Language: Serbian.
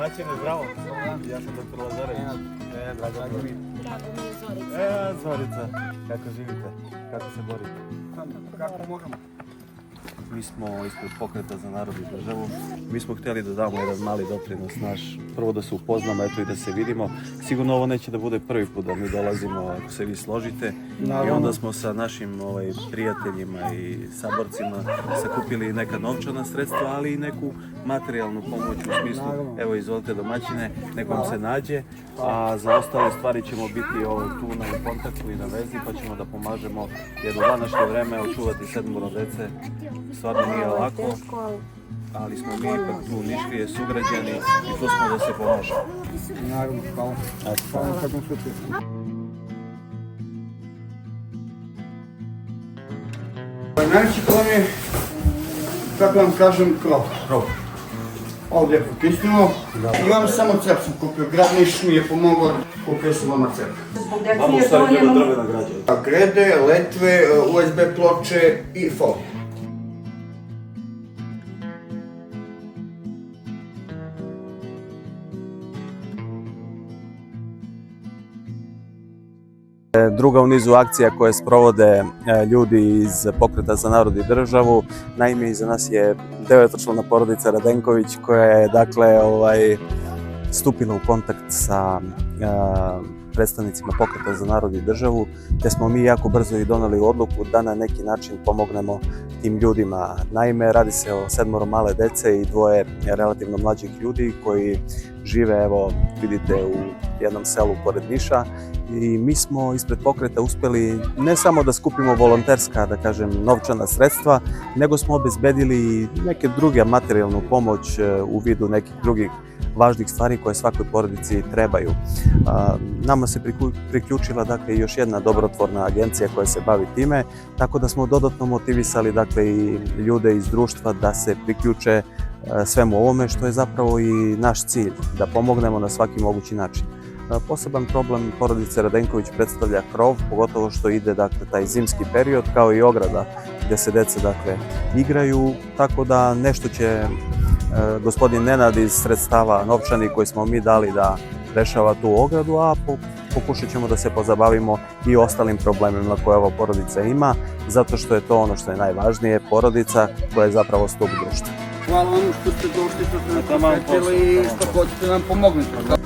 Domaćine, zdravo. Ja sam doktor Lazarević. Drago mi je Zorica. Zorica, kako živite? Kako se borite? Kako možemo? Mi smo ispred Pokreta za narod i državu. Mi smo htjeli da damo jedan mali doprinos naš. Prvo da se upoznamo, eto i da se vidimo. Sigurno ovo neće da bude prvi put da mi dolazimo, ako se vi složite. I onda smo sa našim prijateljima i saborcima sakupili neka novčana sredstva, ali i neku materijalnu pomoć u smislu, evo izvolite domaćine, nekom se nađe, a za ostale stvari ćemo biti tu na kontaktu i na vezi, pa ćemo da pomažemo, jer u današnje vreme očuvati 7 dece stvarno nije lako, ali smo mi ipak tu Nišlije sugrađani i tu smo da se pomažemo. Naravno, hvala. Hvala na svakom slučaju. Najveći problem je, kako vam kažem, krov. Ovdje je potisnulo. Imam samo cep sam kupio. Grad Niš mi je pomogao, kupio sam vama cep. Vama u stvari treba drvena građa. Grede, letve, USB ploče i folije. Druga u nizu akcija koje sprovode ljudi iz Pokreta za narod i državu. Naime, iza nas je 9-člana porodica Radenković koja je stupila u kontakt sa predstavnicima Pokreta za narod i državu, te smo mi jako brzo i doneli odluku da na neki način pomognemo tim ljudima. Naime, radi se o 7 male dece i 2 relativno mlađih ljudi koji žive, evo vidite, u jednom selu pored Niša. I mi smo ispred Pokreta uspjeli ne samo da skupimo volonterska, da kažem, novčana sredstva, nego smo obezbedili neke druge materijalnu pomoć u vidu nekih drugih važnih stvari koje svakoj porodici trebaju. Nama se priključila dakle, još jedna dobrotvorna agencija koja se bavi time, tako da smo dodatno motivisali dakle, i ljude iz društva da se priključe svemu ovome, što je zapravo i naš cilj, da pomognemo na svaki mogući način. Poseban problem porodice Radenković predstavlja krov, pogotovo što ide dakle, taj zimski period, kao i ograda gdje se deca dakle, igraju, tako da nešto će gospodin Nenad iz sredstava novčanih koji smo mi dali da rešava tu ogradu, a pokušat ćemo da se pozabavimo i ostalim problemima koje ova porodica ima, zato što je to ono što je najvažnije, porodica koja je zapravo stup društva. Hvala vam što ste došli, što ste nas posvetili i što hoćete nam pomognete.